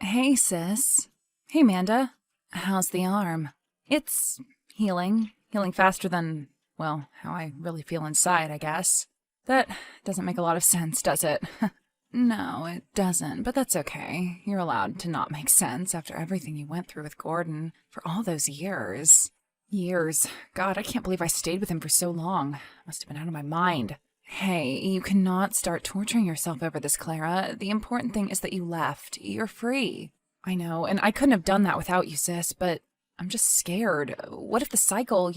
Hey, sis. Hey, Amanda. How's the arm? It's healing. Healing faster than, well, how I really feel inside, I guess. That doesn't make a lot of sense, does it? No, it doesn't, but that's okay. You're allowed to not make sense after everything you went through with Gordon for all those years. Years. God, I can't believe I stayed with him for so long. Must have been out of my mind. Hey, you cannot start torturing yourself over this, Clara. The important thing is that you left. You're free. I know, and I couldn't have done that without you, sis, but I'm just scared. What if the cycle,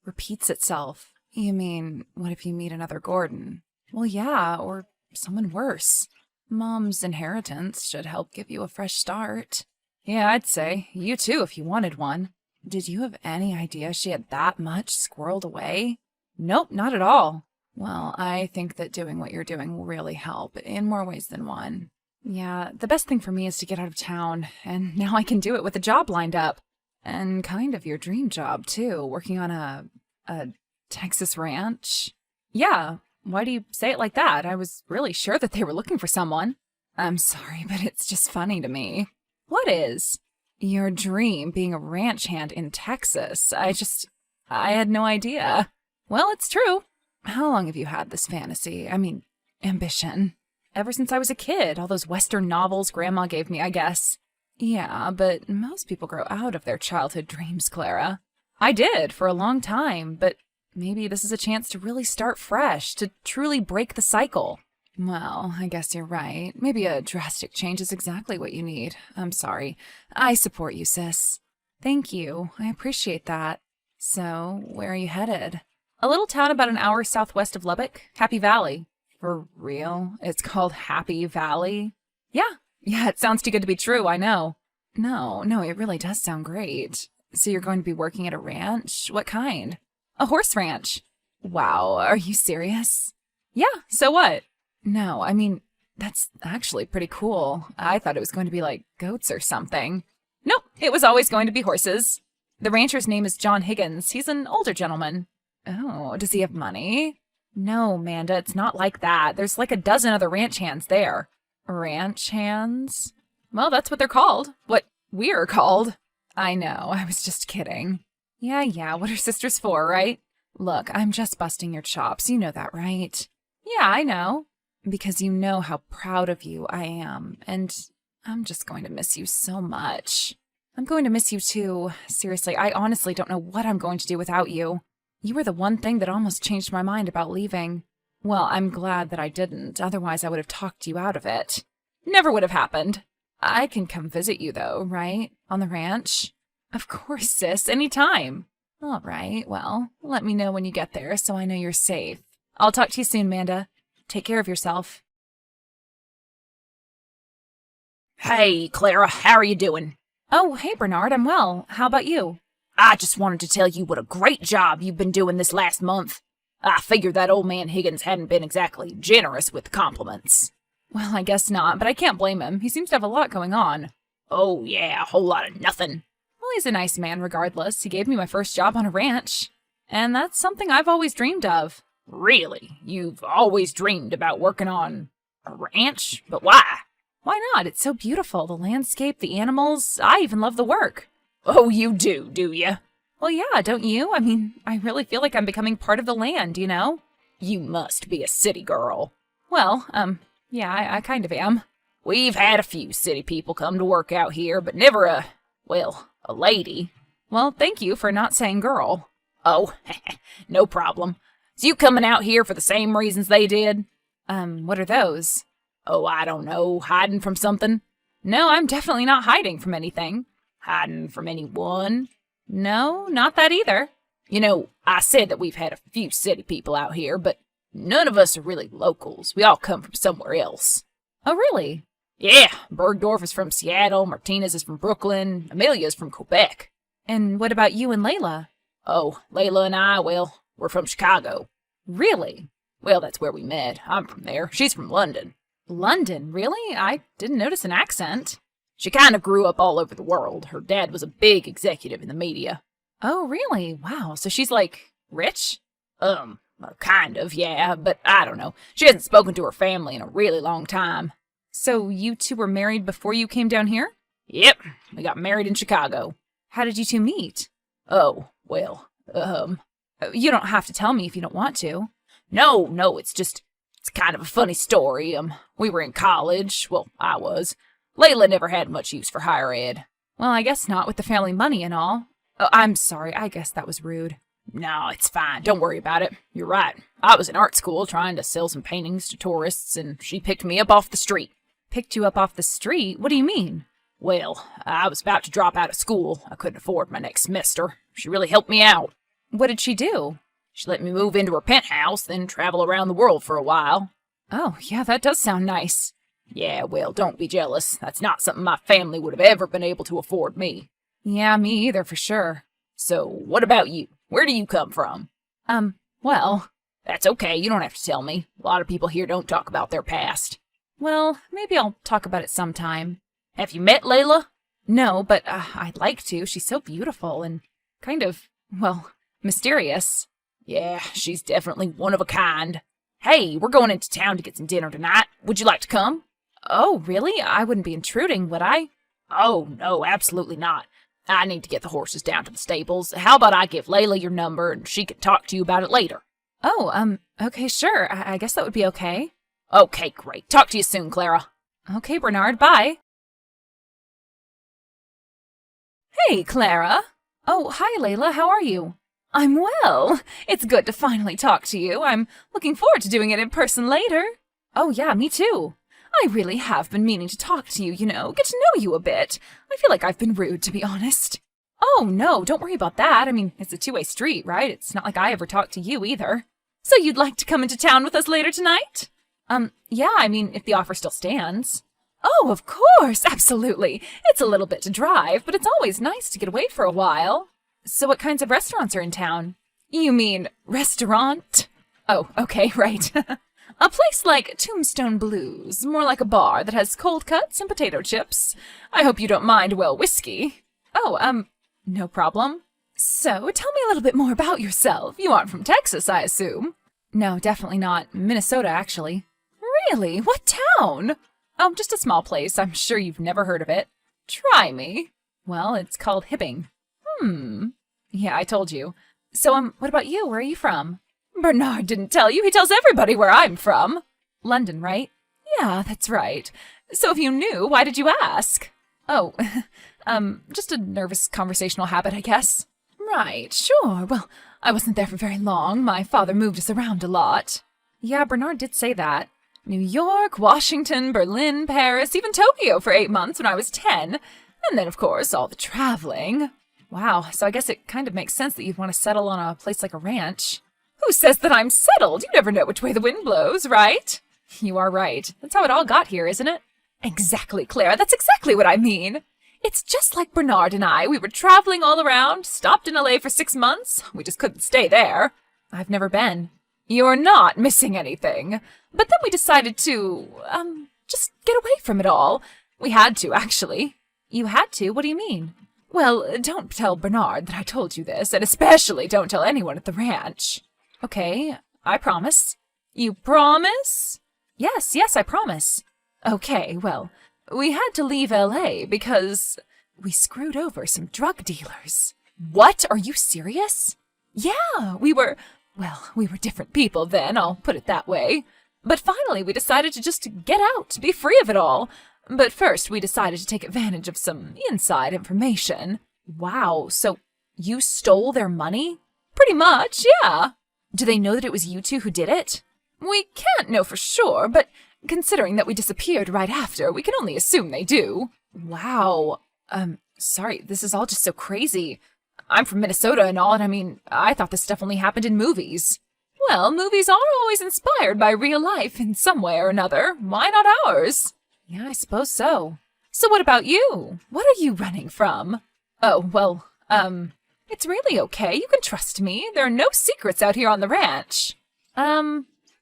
repeats itself? You mean, what if you meet another Gordon? Well, yeah, or someone worse. Mom's inheritance should help give you a fresh start. Yeah, I'd say. You too, if you wanted one. Did you have any idea she had that much squirreled away? Nope, not at all. Well, I think that doing what you're doing will really help, in more ways than one. Yeah, the best thing for me is to get out of town, and now I can do it with a job lined up. And kind of your dream job, too, working on a Texas ranch. Yeah, why do you say it like that? I was really sure that they were looking for someone. I'm sorry, but it's just funny to me. What is? Your dream being a ranch hand in Texas. I had no idea. Well, it's true. How long have you had this fantasy? Ambition? Ever since I was a kid, all those Western novels Grandma gave me, I guess. Yeah, but most people grow out of their childhood dreams, Clara. I did, for a long time, but maybe this is a chance to really start fresh, to truly break the cycle. Well, I guess you're right. Maybe a drastic change is exactly what you need. I'm sorry. I support you, sis. Thank you. I appreciate that. So, where are you headed? A little town about an hour southwest of Lubbock, Happy Valley. For real? It's called Happy Valley? Yeah, it sounds too good to be true, I know. No, it really does sound great. So you're going to be working at a ranch? What kind? A horse ranch. Wow, are you serious? Yeah, so what? No, that's actually pretty cool. I thought it was going to be like goats or something. Nope, it was always going to be horses. The rancher's name is John Higgins. He's an older gentleman. Oh, does he have money? No, Amanda, it's not like that. There's like a dozen other ranch hands there. Ranch hands? Well, that's what they're called. What we're called. I know, I was just kidding. Yeah, what are sisters for, right? Look, I'm just busting your chops. You know that, right? Yeah, I know. Because you know how proud of you I am, and I'm just going to miss you so much. I'm going to miss you too. Seriously, I honestly don't know what I'm going to do without you. You were the one thing that almost changed my mind about leaving. Well, I'm glad that I didn't, otherwise I would have talked you out of it. Never would have happened. I can come visit you though, right? On the ranch? Of course, sis, anytime. All right, well, let me know when you get there so I know you're safe. I'll talk to you soon, Amanda. Take care of yourself. Hey, Clara, how are you doing? Oh, hey, Bernard, I'm well. How about you? I just wanted to tell you what a great job you've been doing this last month. I figured that old man Higgins hadn't been exactly generous with compliments. Well, I guess not, but I can't blame him. He seems to have a lot going on. Oh, yeah, a whole lot of nothing. Well, he's a nice man regardless. He gave me my first job on a ranch. And that's something I've always dreamed of. Really? You've always dreamed about working on a ranch? But why? Why not? It's so beautiful. The landscape, the animals. I even love the work. Oh, you do you? Well, yeah, don't you? I really feel like I'm becoming part of the land, you know? You must be a city girl. Well, yeah, I kind of am. We've had a few city people come to work out here, but never a lady. Well, thank you for not saying girl. Oh, no problem. Is you coming out here for the same reasons they did? What are those? Oh, I don't know, hiding from something? No, I'm definitely not hiding from anything. Hiding from anyone? No, not that either. You know, I said that we've had a few city people out here, but none of us are really locals. We all come from somewhere else. Oh, really? Yeah, Bergdorf is from Seattle, Martinez is from Brooklyn, Amelia's from Quebec. And what about you and Layla? Oh, Layla and I, well, we're from Chicago. Really? Well, that's where we met. I'm from there. She's from London. London? Really? I didn't notice an accent. She kind of grew up all over the world. Her dad was a big executive in the media. Oh, really? Wow. So she's, like, rich? Kind of, yeah, but I don't know. She hasn't spoken to her family in a really long time. So you two were married before you came down here? Yep, we got married in Chicago. How did you two meet? Oh, well, You don't have to tell me if you don't want to. No, it's kind of a funny story. We were in college. Well, I was. Layla never had much use for higher ed. Well, I guess not with the family money and all. Oh, I'm sorry, I guess that was rude. No, it's fine. Don't worry about it. You're right. I was in art school trying to sell some paintings to tourists, and she picked me up off the street. Picked you up off the street? What do you mean? Well, I was about to drop out of school. I couldn't afford my next semester. She really helped me out. What did she do? She let me move into her penthouse, then travel around the world for a while. Oh, yeah, that does sound nice. Yeah, well, don't be jealous. That's not something my family would have ever been able to afford me. Yeah, me either, for sure. So, what about you? Where do you come from? Well... That's okay, you don't have to tell me. A lot of people here don't talk about their past. Well, maybe I'll talk about it sometime. Have you met Layla? No, but I'd like to. She's so beautiful and kind of, well, mysterious. Yeah, she's definitely one of a kind. Hey, we're going into town to get some dinner tonight. Would you like to come? Oh, really? I wouldn't be intruding, would I? Oh, no, absolutely not. I need to get the horses down to the stables. How about I give Layla your number and she can talk to you about it later? Oh, okay, sure. I guess that would be okay. Okay, great. Talk to you soon, Clara. Okay, Bernard, bye. Hey, Clara. Oh, hi, Layla. How are you? I'm well. It's good to finally talk to you. I'm looking forward to doing it in person later. Oh, yeah, me too. I really have been meaning to talk to you, get to know you a bit. I feel like I've been rude, to be honest. Oh, no, don't worry about that. I mean, it's a two-way street, right? It's not like I ever talk to you either. So you'd like to come into town with us later tonight? Yeah, I mean, if the offer still stands. Oh, of course, absolutely. It's a little bit to drive, but it's always nice to get away for a while. So what kinds of restaurants are in town? You mean restaurant? Oh, okay, right. A place like Tombstone Blues, more like a bar that has cold cuts and potato chips. I hope you don't mind well whiskey. Oh, no problem. So, tell me a little bit more about yourself. You aren't from Texas, I assume. No, definitely not. Minnesota, actually. Really? What town? Oh, just a small place. I'm sure you've never heard of it. Try me. Well, it's called Hibbing. Yeah, I told you. So, what about you? Where are you from? Bernard didn't tell you. He tells everybody where I'm from. London, right? Yeah, that's right. So if you knew, why did you ask? Oh, just a nervous conversational habit, I guess. Right, sure. Well, I wasn't there for very long. My father moved us around a lot. Yeah, Bernard did say that. New York, Washington, Berlin, Paris, even Tokyo for 8 months when I was 10. And then, of course, all the traveling. Wow, so I guess it kind of makes sense that you'd want to settle on a place like a ranch. Who says that I'm settled? You never know which way the wind blows, right? You are right. That's how it all got here, isn't it? Exactly, Clara. That's exactly what I mean. It's just like Bernard and I. We were traveling all around, stopped in LA for 6 months. We just couldn't stay there. I've never been. You're not missing anything. But then we decided to, just get away from it all. We had to, actually. You had to? What do you mean? Well, don't tell Bernard that I told you this, and especially don't tell anyone at the ranch. Okay, I promise. You promise? Yes, I promise. Okay, well, we had to leave LA because we screwed over some drug dealers. What? Are you serious? Yeah, we were different people then, I'll put it that way. But finally we decided to just get out, to be free of it all. But first we decided to take advantage of some inside information. Wow, so you stole their money? Pretty much, yeah. Do they know that it was you two who did it? We can't know for sure, but considering that we disappeared right after, we can only assume they do. Wow. Sorry, this is all just so crazy. I'm from Minnesota and all, and I mean, I thought this stuff only happened in movies. Well, movies are always inspired by real life in some way or another. Why not ours? Yeah, I suppose so. So what about you? What are you running from? Oh, well, it's really okay. You can trust me. There are no secrets out here on the ranch.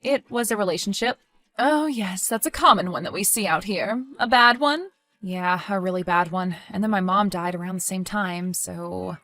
It was a relationship. Oh, yes, that's a common one that we see out here. A bad one? Yeah, a really bad one. And then my mom died around the same time, so...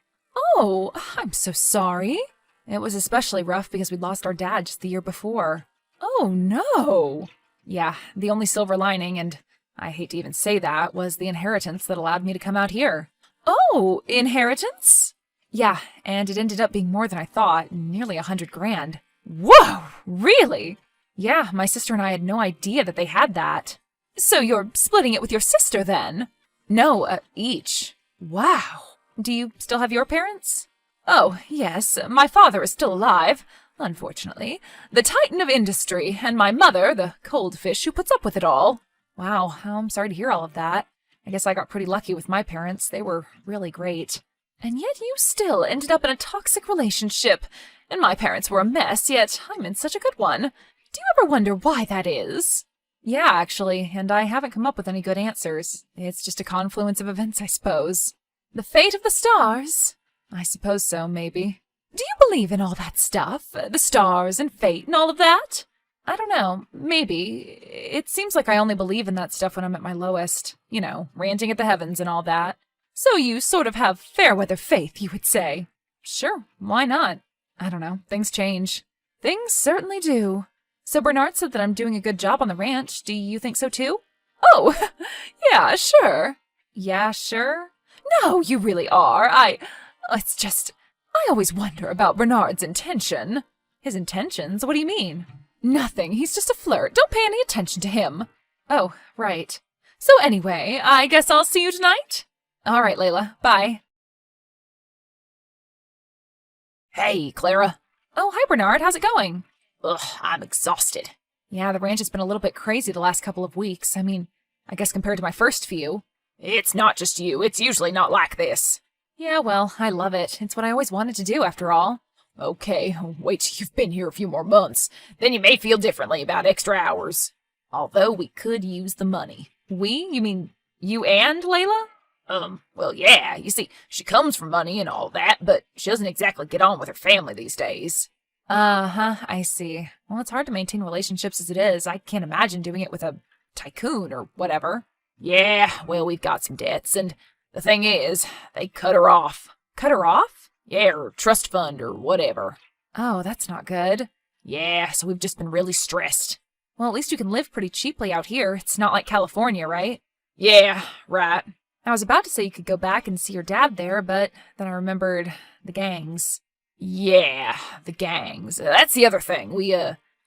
Oh, I'm so sorry. It was especially rough because we'd lost our dad just the year before. Oh, no. Yeah, the only silver lining, and I hate to even say that, was the inheritance that allowed me to come out here. Oh, inheritance? Yeah, and it ended up being more than I thought, nearly 100 grand. Whoa, really? Yeah, my sister and I had no idea that they had that. So you're splitting it with your sister then? No, each. Wow. Do you still have your parents? Oh, yes, my father is still alive, unfortunately. The titan of industry, and my mother, the cold fish who puts up with it all. Wow, I'm sorry to hear all of that. I guess I got pretty lucky with my parents. They were really great. And yet you still ended up in a toxic relationship. And my parents were a mess, yet I'm in such a good one. Do you ever wonder why that is? Yeah, actually, and I haven't come up with any good answers. It's just a confluence of events, I suppose. The fate of the stars? I suppose so, maybe. Do you believe in all that stuff? The stars and fate and all of that? I don't know. Maybe. It seems like I only believe in that stuff when I'm at my lowest. You know, ranting at the heavens and all that. So you sort of have fair weather faith, you would say. Sure, why not? I don't know. Things change. Things certainly do. So Bernard said that I'm doing a good job on the ranch. Do you think so too? Oh, yeah, sure. Yeah, sure? No, you really are. It's just, I always wonder about Bernard's intention. His intentions? What do you mean? Nothing. He's just a flirt. Don't pay any attention to him. Oh, right. So anyway, I guess I'll see you tonight? All right, Layla. Bye. Hey, Clara. Oh, hi, Bernard. How's it going? Ugh, I'm exhausted. Yeah, the ranch has been a little bit crazy the last couple of weeks. I mean, I guess compared to my first few. It's not just you. It's usually not like this. Yeah, well, I love it. It's what I always wanted to do, after all. Okay, wait till you've been here a few more months. Then you may feel differently about extra hours. Although we could use the money. We? You mean you and Layla? Well, yeah. You see, she comes from money and all that, but she doesn't exactly get on with her family these days. Uh-huh, I see. Well, it's hard to maintain relationships as it is. I can't imagine doing it with a tycoon or whatever. Yeah, well, we've got some debts, and the thing is, they cut her off. Cut her off? Yeah, or trust fund or whatever. Oh, that's not good. Yeah, so we've just been really stressed. Well, at least you can live pretty cheaply out here. It's not like California, right? Yeah, right. I was about to say you could go back and see your dad there, but then I remembered the gangs. Yeah, the gangs. That's the other thing. We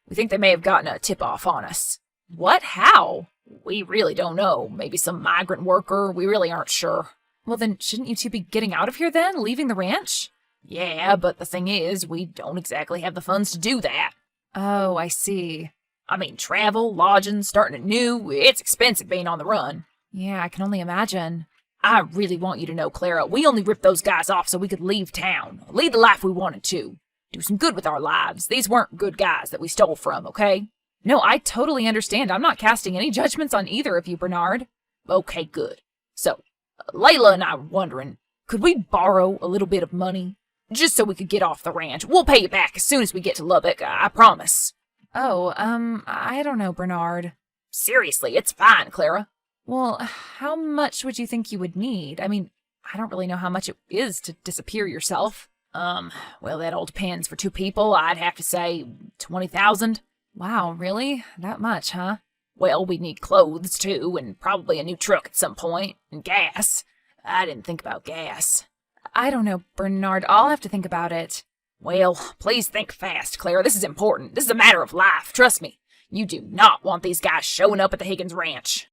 think they may have gotten a tip-off on us. What? How? We really don't know. Maybe some migrant worker. We really aren't sure. Well, then shouldn't you two be getting out of here then, leaving the ranch? Yeah, but the thing is, we don't exactly have the funds to do that. Oh, I see. I mean, travel, lodging, starting anew, it's expensive being on the run. Yeah, I can only imagine. I really want you to know, Clara, we only ripped those guys off so we could leave town, lead the life we wanted to, do some good with our lives. These weren't good guys that we stole from, okay? No, I totally understand. I'm not casting any judgments on either of you, Bernard. Okay, good. So, Layla and I were wondering, could we borrow a little bit of money? Just so we could get off the ranch. We'll pay you back as soon as we get to Lubbock, I promise. Oh, I don't know, Bernard. Seriously, it's fine, Clara. Well, how much would you think you would need? I mean, I don't really know how much it is to disappear yourself. Well, that all depends. For two people, I'd have to say 20,000. Wow, really? That much, huh? Well, we'd need clothes, too, and probably a new truck at some point, and gas. I didn't think about gas. I don't know, Bernard. I'll have to think about it. Well, please think fast, Clara. This is important. This is a matter of life. Trust me. You do not want these guys showing up at the Higgins Ranch.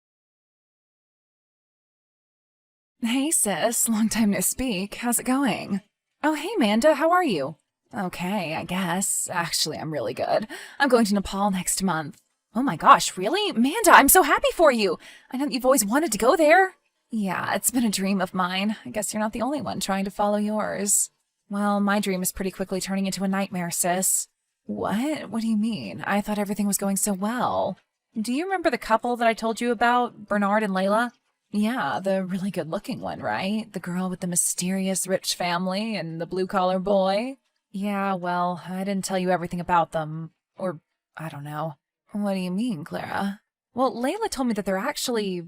Hey, sis. Long time no speak. How's it going? Oh, hey, Manda. How are you? Okay, I guess. Actually, I'm really good. I'm going to Nepal next month. Oh my gosh, really? Manda, I'm so happy for you. I know you've always wanted to go there. Yeah, it's been a dream of mine. I guess you're not the only one trying to follow yours. Well, my dream is pretty quickly turning into a nightmare, sis. What? What do you mean? I thought everything was going so well. Do you remember the couple that I told you about, Bernard and Layla? Yeah, the really good-looking one, right? The girl with the mysterious rich family and the blue-collar boy? Yeah, well, I didn't tell you everything about them. Or, I don't know. What do you mean, Clara? Well, Layla told me that they're actually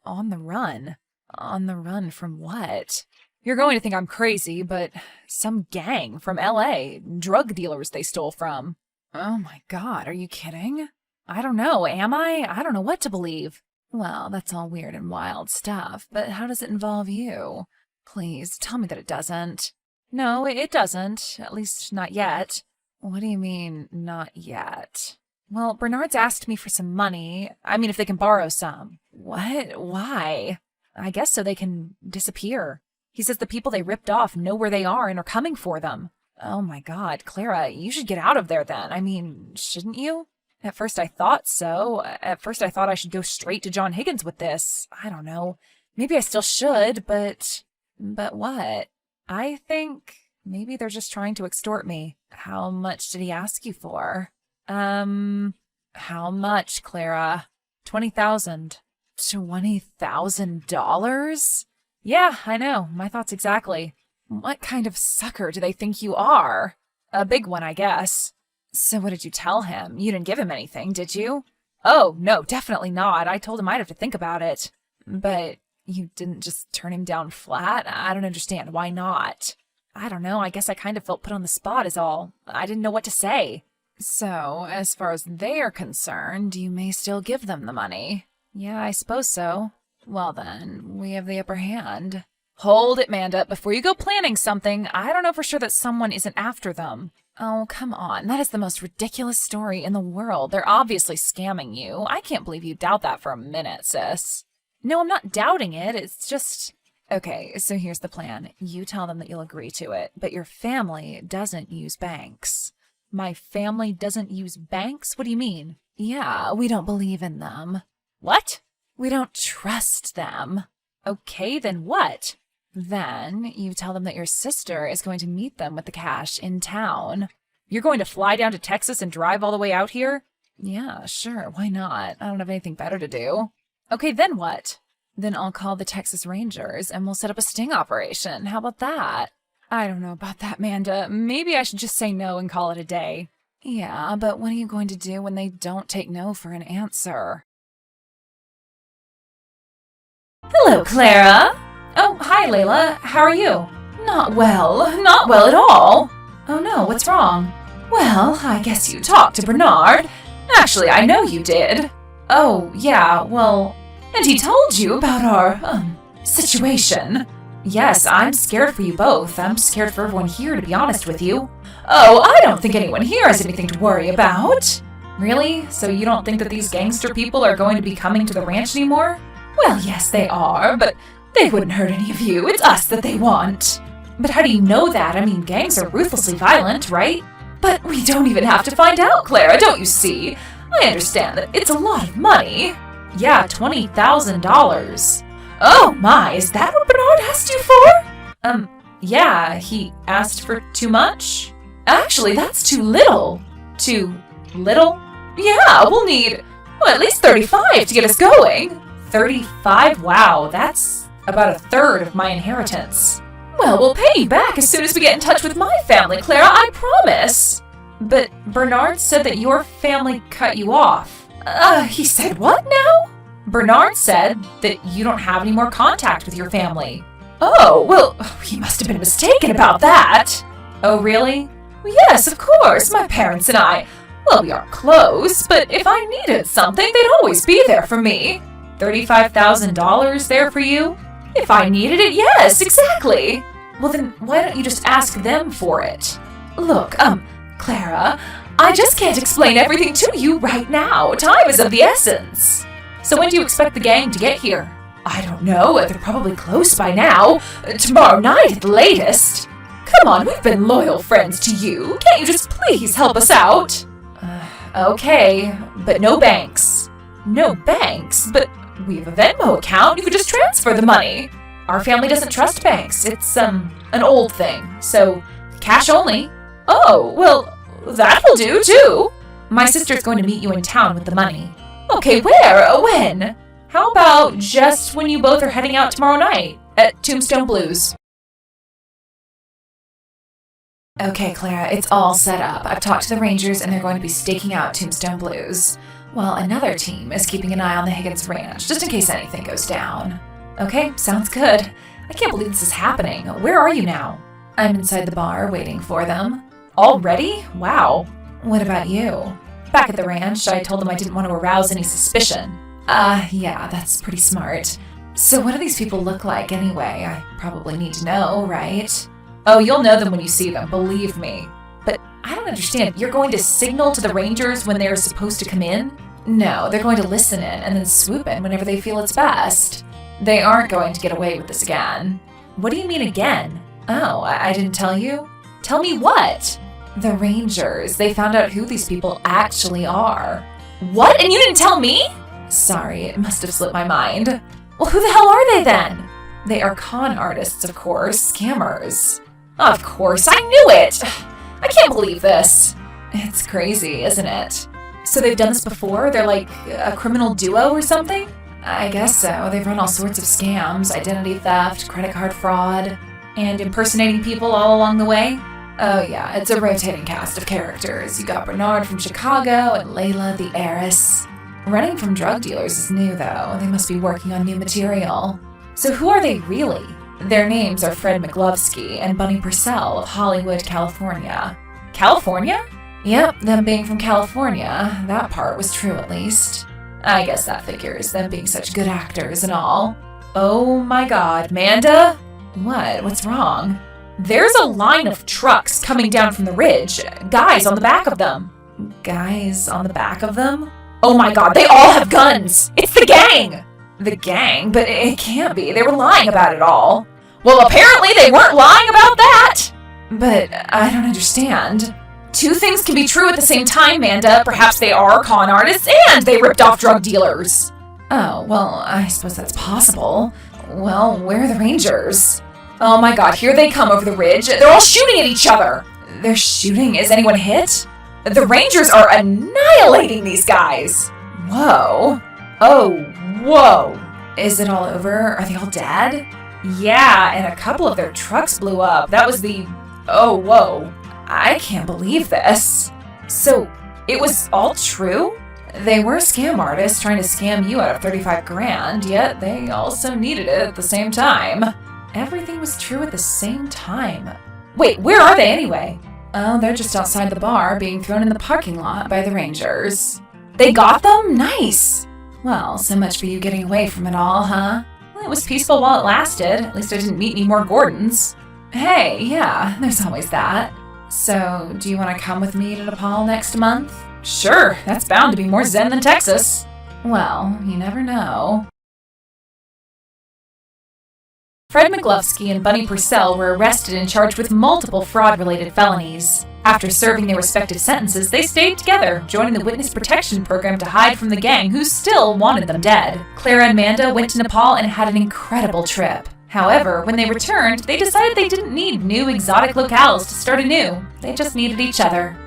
on the run. On the run from what? You're going to think I'm crazy, but some gang from L.A., drug dealers they stole from. Oh my God, are you kidding? I don't know, am I? I don't know what to believe. Well, that's all weird and wild stuff, but how does it involve you? Please, tell me that it doesn't. No, it doesn't. At least not yet. What do you mean, not yet? Well, Bernard's asked me for some money. I mean, if they can borrow some. What? Why? I guess so they can disappear. He says the people they ripped off know where they are and are coming for them. Oh my God, Clara, you should get out of there then. I mean, shouldn't you? At first I thought so. At first I thought I should go straight to John Higgins with this. I don't know. Maybe I still should, but what? I think maybe they're just trying to extort me. How much did he ask you for? How much, Clara? $20,000. $20,000? Yeah, I know. My thoughts exactly. What kind of sucker do they think you are? A big one, I guess. So what did you tell him? You didn't give him anything, did you? Oh, no, definitely not. I told him I'd have to think about it. But you didn't just turn him down flat? I don't understand. Why not? I don't know. I guess I kind of felt put on the spot is all. I didn't know what to say. So, as far as they are concerned, you may still give them the money. Yeah, I suppose so. Well then, we have the upper hand. Hold it, Manda. Before you go planning something, I don't know for sure that someone isn't after them. Oh, come on. That is the most ridiculous story in the world. They're obviously scamming you. I can't believe you doubt that for a minute, sis. No, I'm not doubting it. It's just... Okay, so here's the plan. You tell them that you'll agree to it, but your family doesn't use banks. My family doesn't use banks? What do you mean? Yeah, we don't believe in them. What? We don't trust them. Okay, then what? Then you tell them that your sister is going to meet them with the cash in town. You're going to fly down to Texas and drive all the way out here? Yeah, sure, why not? I don't have anything better to do. Okay, then what? Then I'll call the Texas Rangers and we'll set up a sting operation. How about that? I don't know about that, Manda. Maybe I should just say no and call it a day. Yeah, but what are you going to do when they don't take no for an answer? Hello, Clara. Oh, hi, Layla. How are you? Not well at all. Oh no, what's wrong? Well, I guess you talked to Bernard. Actually, I know you did. Oh, yeah, well, and he told you about our, situation. Yes, I'm scared for you both. I'm scared for everyone here, to be honest with you. Oh, I don't think anyone here has anything to worry about. Really? So you don't think that these gangster people are going to be coming to the ranch anymore? Well, yes, they are, but they wouldn't hurt any of you. It's us that they want. But how do you know that? I mean, gangs are ruthlessly violent, right? But we don't even have to find out, Clara, don't you see? I understand that it's a lot of money. Yeah, $20,000. Oh my, is that what Bernard asked you for? Yeah, he asked for too much? Actually, that's too little. Too little? Yeah, we'll need, at least 35 to get us going. 35? Wow, that's about a third of my inheritance. Well, we'll pay you back as soon as we get in touch with my family, Clara, I promise. But Bernard said that your family cut you off. He said what now? Bernard said that you don't have any more contact with your family. Oh, well, he must have been mistaken about that. Oh, really? Yes, of course, my parents and I. Well, we are close, but if I needed something, they'd always be there for me. $35,000 there for you? If I needed it, yes, exactly. Well, then why don't you just ask them for it? Look, Clara, I just can't explain everything to you right now. Time is of the essence. So when do you expect the gang to get here? I don't know. They're probably close by now. Tomorrow night at the latest. Come on, we've been loyal friends to you. Can't you just please help us out? Okay, but no banks. No banks? But we have a Venmo account. You could just transfer the money. Our family doesn't trust banks. It's, an old thing. So, cash only. Oh, well, that will do, too. My sister's going to meet you in town with the money. Okay, where? When? How about just when you both are heading out tomorrow night at Tombstone Blues? Okay, Clara, it's all set up. I've talked to the Rangers and they're going to be staking out Tombstone Blues. While another team is keeping an eye on the Higgins Ranch, just in case anything goes down. Okay, sounds good. I can't believe this is happening. Where are you now? I'm inside the bar waiting for them. Already? Wow. What about you? Back at the ranch, I told them I didn't want to arouse any suspicion. Yeah, that's pretty smart. So what do these people look like anyway? I probably need to know, right? Oh, you'll know them when you see them, believe me. But I don't understand. You're going to signal to the Rangers when they're supposed to come in? No, they're going to listen in and then swoop in whenever they feel it's best. They aren't going to get away with this again. What do you mean again? Oh, I didn't tell you? Tell me what? The Rangers. They found out who these people actually are. What? And you didn't tell me? Sorry, it must have slipped my mind. Well, who the hell are they then? They are con artists, of course, scammers. Of course, I knew it! I can't believe this. It's crazy, isn't it? So they've done this before? They're like a criminal duo or something? I guess so. They've run all sorts of scams, identity theft, credit card fraud, and impersonating people all along the way? Oh yeah, it's a rotating cast of characters. You got Bernard from Chicago and Layla the heiress. Running from drug dealers is new though. They must be working on new material. So who are they really? Their names are Fred McLovsky and Bunny Purcell of Hollywood, California. California? Yep, them being from California. That part was true at least. I guess that figures, them being such good actors and all. Oh my god, Manda? What? What's wrong? There's a line of trucks coming down from the ridge. Guys on the back of them. Guys on the back of them? Oh my god, they all have guns! It's the gang! The gang? But it can't be. They were lying about it all. Well, apparently they weren't lying about that! But I don't understand. Two things can be true at the same time, Manda. Perhaps they are con artists and they ripped off drug dealers. Oh, well, I suppose that's possible. Well, where are the Rangers? Oh my god, here they come over the ridge. They're all shooting at each other. They're shooting? Is anyone hit? The Rangers are annihilating these guys. Whoa. Oh, whoa. Is it all over? Are they all dead? Yeah, and a couple of their trucks blew up. That was the... Oh, whoa. I can't believe this. So, it was all true? They were scam artists trying to scam you out of 35 grand, yet they also needed it at the same time. Everything was true at the same time. Wait, where are they anyway? Oh, they're just outside the bar being thrown in the parking lot by the Rangers. They got them? Nice! Well, so much for you getting away from it all, huh? Well, it was peaceful while it lasted. At least I didn't meet any more Gordons. Hey, yeah, there's always that. So, do you want to come with me to Nepal next month? Sure, that's bound to be more zen than Texas. Well, you never know. Fred McLovsky and Bunny Purcell were arrested and charged with multiple fraud-related felonies. After serving their respective sentences, they stayed together, joining the witness protection program to hide from the gang who still wanted them dead. Clara and Manda went to Nepal and had an incredible trip. However, when they returned, they decided they didn't need new exotic locales to start anew. They just needed each other.